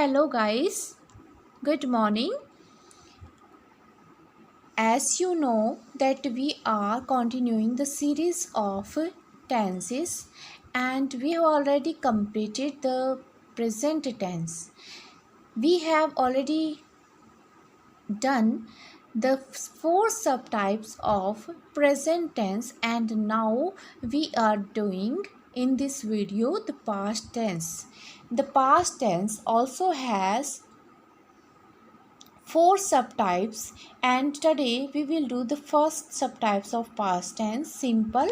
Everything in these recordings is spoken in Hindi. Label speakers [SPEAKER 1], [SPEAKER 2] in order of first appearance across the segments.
[SPEAKER 1] Hello guys, good morning. As you know that we are continuing the series of tenses and we have already completed the present tense. We have already done the four subtypes of present tense and now we are doing in this video the past tense. The past tense also has four subtypes and today we will do the first subtypes of past tense, simple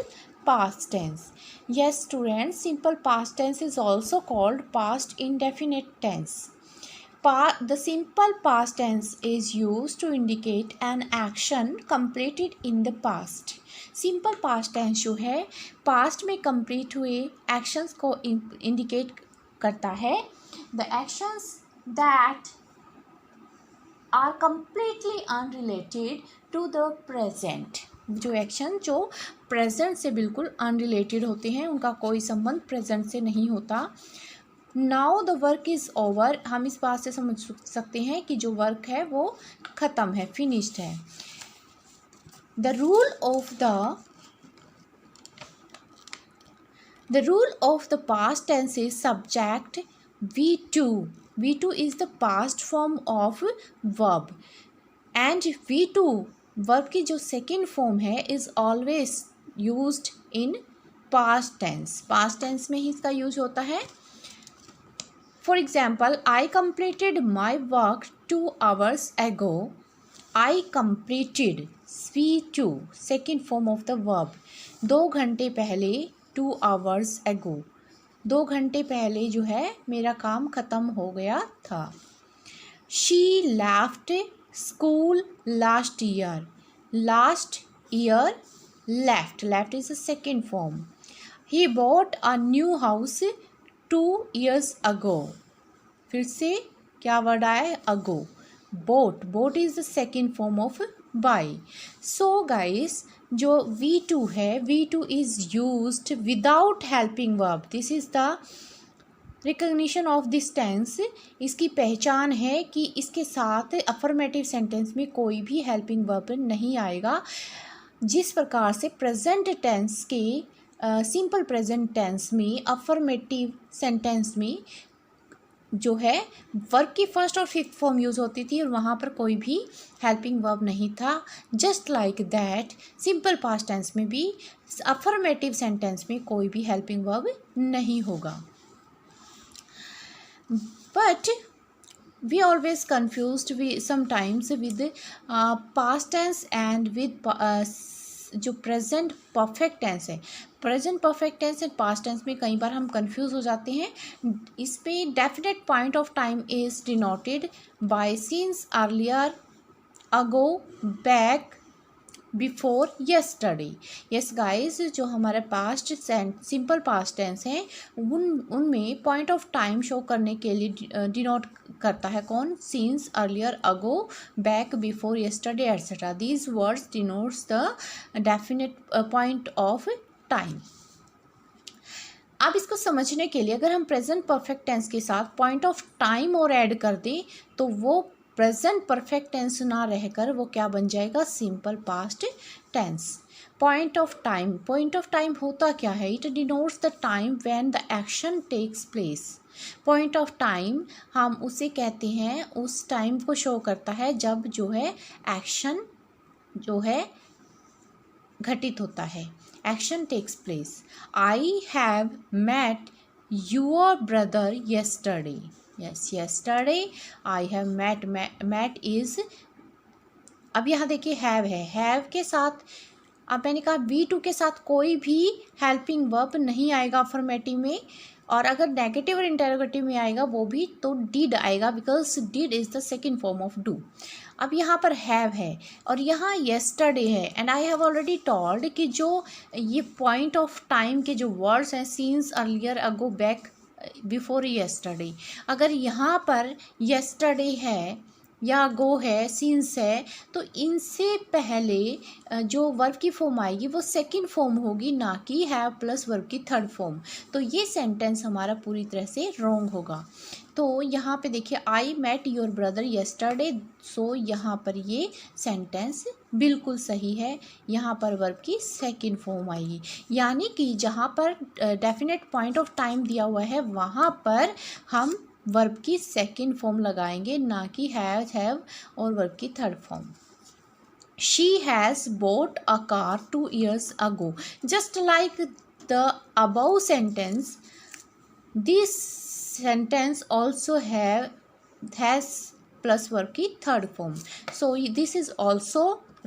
[SPEAKER 1] past tense. Yes students, simple past tense is also called past indefinite tense. The simple past tense is used to indicate an action completed in the past. Simple past tense जो है पास्ट में कंप्लीट हुए एक्शंस को इंडिकेट करता है. The actions that are completely unrelated to the present. जो एक्शन जो प्रेजेंट से बिल्कुल अनरिलेटेड होते हैं, उनका कोई संबंध प्रेजेंट से नहीं होता. Now the work is over. हम इस बात से समझ सकते हैं कि जो वर्क है वो ख़त्म है, फिनिश्ड है. The rule of the past tense is subject V2. V2 is the past form of verb and V2 verb की जो second form है is always used in past tense. past tense में ही इसका यूज होता है. For example, I completed my work 2 hours ago. I completed V2 second form of the verb. 2 घंटे पहले 2 hours ago. 2 घंटे पहले जो है मेरा काम ख़त्म हो गया था. She left school last year. Last year left. Left is the second form. He bought a new house 2 years ago. फिर से क्या वर्ड आया है? Ago. Bought. Bought is the second form of buy. So guys, जो V2 है, V2 is used without helping verb. This is the recognition of this tense. इसकी पहचान है कि इसके साथ अफर्मेटिव सेंटेंस में कोई भी हेल्पिंग वर्ब नहीं आएगा. जिस प्रकार से प्रेजेंट टेंस के सिंपल प्रेजेंट टेंस में अफर्मेटिव सेंटेंस में जो है वर्ब की फर्स्ट और फिफ्थ फॉर्म यूज़ होती थी और वहाँ पर कोई भी हेल्पिंग वर्ब नहीं था. Just like that simple past tense में भी अफर्मेटिव सेंटेंस में कोई भी हेल्पिंग वर्ब नहीं होगा. But we always confused sometimes with past tense and with जो प्रेजेंट परफेक्ट टेंस है. Present perfect tense and past tense में कई बार हम कंफ्यूज हो जाते हैं. इस पे definite point of time is denoted by since, earlier, ago, back, before, yesterday. Yes guys, जो हमारे पास्ट सिंपल पास्ट टेंस हैं उनमें पॉइंट ऑफ टाइम शो करने के लिए डिनोट करता है कौन? Since, earlier, ago, back, before, yesterday etcetera. These words denotes the definite point of time. अब इसको समझने के लिए अगर हम प्रेजेंट परफेक्ट टेंस के साथ पॉइंट ऑफ टाइम और ऐड कर दें तो वो प्रेजेंट परफेक्ट टेंस ना रहकर वो क्या बन जाएगा? Simple past tense. Point of time होता क्या है? It denotes the time when the action takes place. Point of time हम उसे कहते हैं, उस टाइम को शो करता है जब जो है एक्शन जो है घटित होता है. Action takes place. I have met your brother yesterday. Yes, yesterday I have met is. अब यहाँ देखिए हैव है. हैव के साथ अब मैंने कहा V2 के साथ कोई भी हेल्पिंग वर्ब नहीं आएगा अफर्मेटिव में, और अगर नेगेटिव और इंटरोगेटिव में आएगा वो भी तो डिड आएगा, because did is the second form of do. अब यहाँ पर हैव है और यहाँ येस्टरडे है. And I have already told कि जो ये पॉइंट ऑफ टाइम के जो वर्ड्स हैं सिंस, अर्लियर, अगो, बैक, बिफोर, येस्टरडे, अगर यहाँ पर येस्टरडे है या गो है, सिंस है, तो इनसे पहले जो वर्ब की फॉर्म आएगी वो सेकंड फॉर्म होगी, ना कि हैव प्लस वर्ब की थर्ड फॉर्म। तो ये सेंटेंस हमारा पूरी तरह से रॉन्ग होगा। तो यहाँ पे देखिए, I met your brother yesterday, so यहाँ पर ये सेंटेंस बिल्कुल सही है। यहाँ पर वर्ब की सेकंड फॉर्म आएगी, यानी कि जहाँ पर डेफिनेट पॉइंट ऑफ टाइम दिया हुआ है वहाँ पर हम वर्ब की सेकंड फॉर्म लगाएंगे, ना कि हैव और वर्ब की third form. She has bought a car 2 years ago. Just like the above sentence, this sentence also has plus verb की third form. So this is also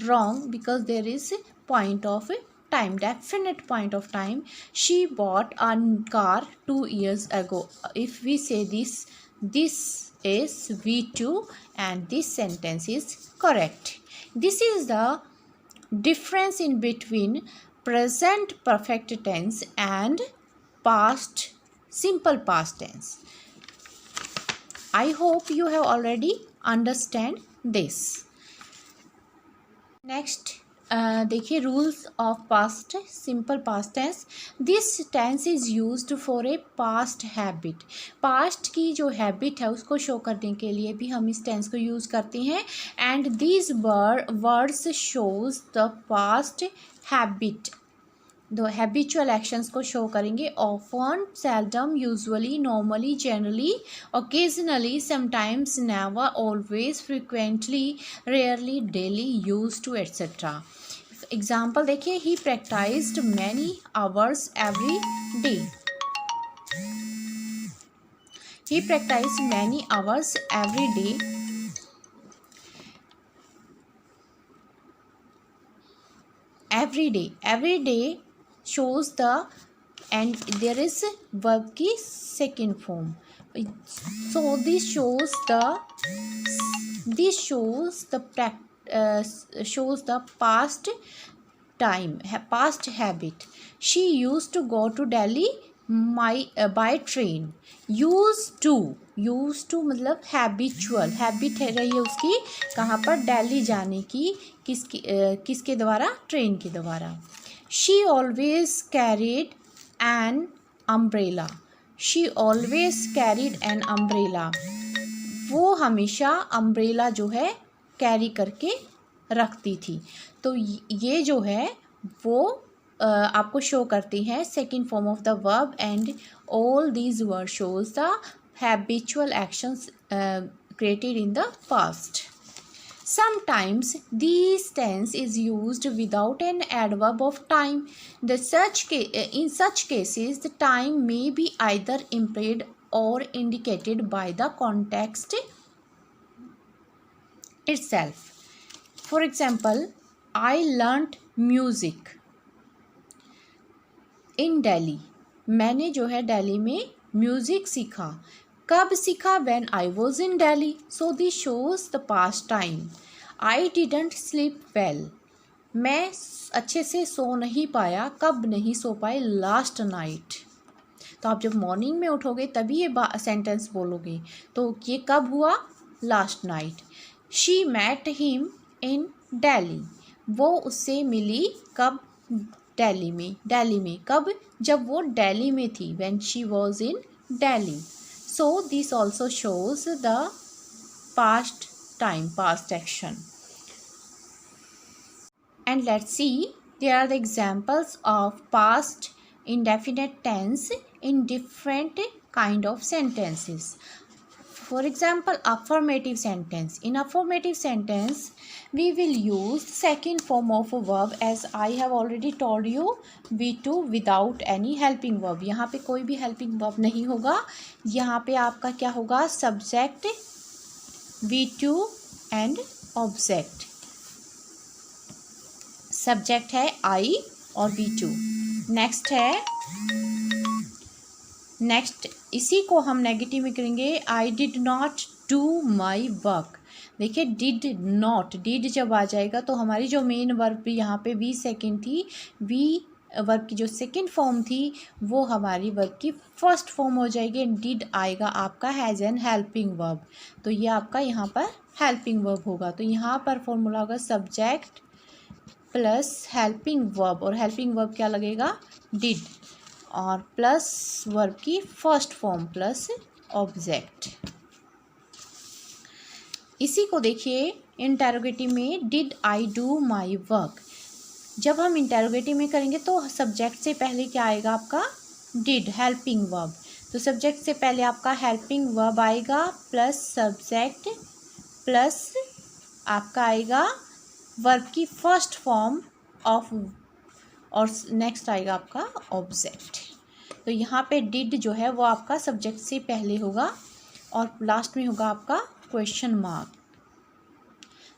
[SPEAKER 1] wrong because there is a point of time, definite point of time. She bought a car 2 years ago. If we say this is V2 and this sentence is correct. This is the difference in between present perfect tense and past simple past tense. I hope you have already understand this. Next, देखिए, rules of past simple past tense. This tense is used for a past habit. पास्ट की जो हैबिट है उसको शो करने के लिए भी हम इस टेंस को यूज़ करते हैं। And these words shows the past habit, दो हैबिचुअल एक्शंस को शो करेंगे। Often, seldom, usually, normally, generally, occasionally, sometimes, never, always, frequently, rarely, daily, used to, etcetera. Example देखिए, he practised many hours every day. He practised many hours every day. every day shows the, and there is verb की second form. So this shows the past time, past habit. She used to go to Delhi by train. used to मतलब हैबिचुअल, हैबिट है रही है उसकी कहाँ पर, दिल्ली जाने की। किसके द्वारा, ट्रेन के द्वारा। She always carried an umbrella. She always carried an umbrella, वो हमेशा अम्ब्रेला जो है कैरी करके रखती थी। तो ये जो है वो आपको शो करती है second form of the verb, and all these word shows the habitual actions created in the past. Sometimes this tense is used without an adverb of time. In such cases, the time may be either implied or indicated by the context itself. For example, I learnt music in Delhi. मैंने जो है दिल्ली में म्यूज़िक सीखा। कब सीखा, when I was in Delhi. So this shows the past time. I didn't sleep well. मैं अच्छे से सो नहीं पाया। कब नहीं सो पाए, लास्ट नाइट। तो आप जब मॉर्निंग में उठोगे तभी ये सेंटेंस बोलोगे। तो ये कब हुआ, last night. She met him in Delhi, वो उससे मिली कब, दिल्ली में। कब, जब वो दिल्ली में थी, when she was in Delhi. So this also shows the past time, past action. And let's see, there are the examples of past indefinite tense in different kind of sentences. For example, affirmative sentence. In affirmative sentence, we will use second form of a verb, as I have already told you, V2 without any helping verb. यहाँ पे कोई भी helping verb नहीं होगा। यहाँ पे आपका क्या होगा, subject, V2 and object. Subject है I और V2। नेक्स्ट इसी को हम नेगेटिव में करेंगे, I did not do my work. देखिए, डिड नॉट, डिड जब आ जाएगा तो हमारी जो मेन वर्ब यहाँ पे वी सेकेंड थी, वी वर्ब की जो सेकंड फॉर्म थी वो हमारी वर्ब की फर्स्ट फॉर्म हो जाएगी। डिड आएगा आपका हैज़ एन हेल्पिंग वर्ब, तो ये आपका यहाँ पर हेल्पिंग वर्ब होगा। तो यहाँ पर फॉर्मूला होगा सब्जेक्ट प्लस हेल्पिंग वर्ब, और हेल्पिंग वर्ब क्या लगेगा, डिड, और प्लस वर्ब की फर्स्ट फॉर्म प्लस ऑब्जेक्ट। इसी को देखिए इंटेरोगेटिव में, did I do my work. जब हम इंटेरोगेटिव में करेंगे तो सब्जेक्ट से पहले क्या आएगा आपका, डिड, हेल्पिंग वर्ब। तो सब्जेक्ट से पहले आपका हेल्पिंग वर्ब आएगा प्लस सब्जेक्ट प्लस आपका आएगा वर्ब की फर्स्ट फॉर्म ऑफ, और नेक्स्ट आएगा आपका ऑब्जेक्ट। तो यहाँ पे डिड जो है वो आपका सब्जेक्ट से पहले होगा और लास्ट में होगा आपका क्वेश्चन मार्क।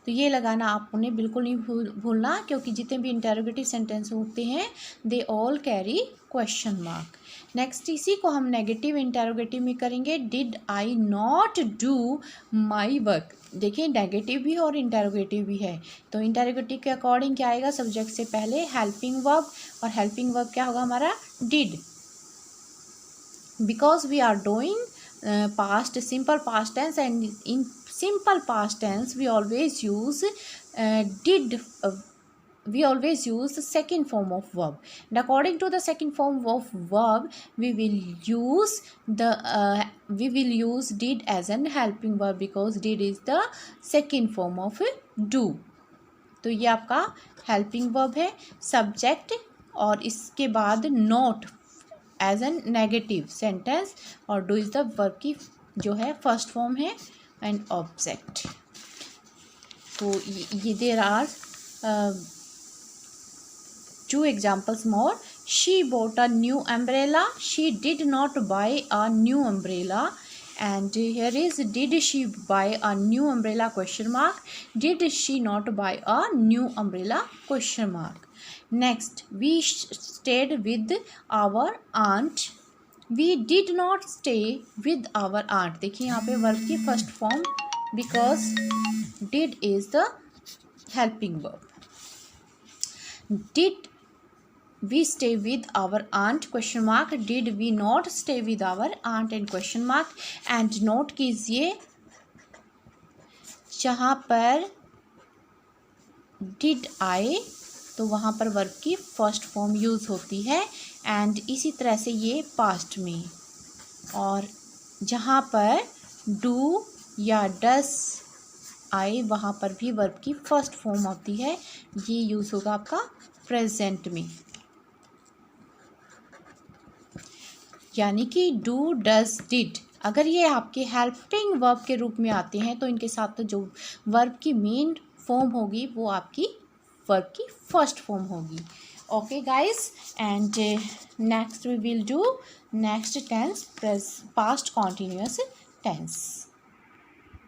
[SPEAKER 1] तो ये लगाना आपने बिल्कुल नहीं भूलना, क्योंकि जितने भी इंटेरोगेटिव सेंटेंस होते हैं they all carry question mark. Next इसी को हम नेगेटिव इंटेरोगेटिव में करेंगे, did I not do my work. देखिए नेगेटिव भी और इंटेरोगेटिव भी है। तो इंटेरोगेटिव के अकॉर्डिंग क्या आएगा, सब्जेक्ट से पहले हेल्पिंग वर्ब, और हेल्पिंग वर्ब क्या होगा हमारा, did, because we are doing past, simple past tense, and in simple past tense we always use did, we always use the second form of verb, and according to the second form of verb we will use did as an helping verb, because did is the second form of do। तो ये आपका हेल्पिंग वर्ब है, सब्जेक्ट, और इसके बाद not as an negative sentence, और डू इज़ द वर्ब की जो है फर्स्ट फॉर्म है, एंड ऑब्जेक्ट। तो ये there are two examples more. She bought a new umbrella. She did not buy a new umbrella. And here is, did she buy a new umbrella, question mark. Did she not buy a new umbrella, question mark. Next, we stayed with our aunt. We did not stay with our aunt. देखिए यहाँ पे वर्ब की first form, because did is the helping verb. Did we stay with our aunt, question mark. Did we not stay with our aunt, and question mark. And note कीजिए जहाँ पर did आए तो वहाँ पर वर्ब की फर्स्ट फॉर्म यूज़ होती है, एंड इसी तरह से ये पास्ट में, और जहाँ पर डू या डस आए वहाँ पर भी वर्ब की फर्स्ट फॉर्म होती है। ये यूज़ होगा आपका प्रेजेंट में, यानी कि डू, डस, डिड। अगर ये आपके हेल्पिंग वर्ब के रूप में आते हैं तो इनके साथ जो वर्ब की मेन फॉर्म होगी वो आपकी वर्ब की फर्स्ट फॉर्म होगी। Okay guys, and next we will do next tense, past continuous tense.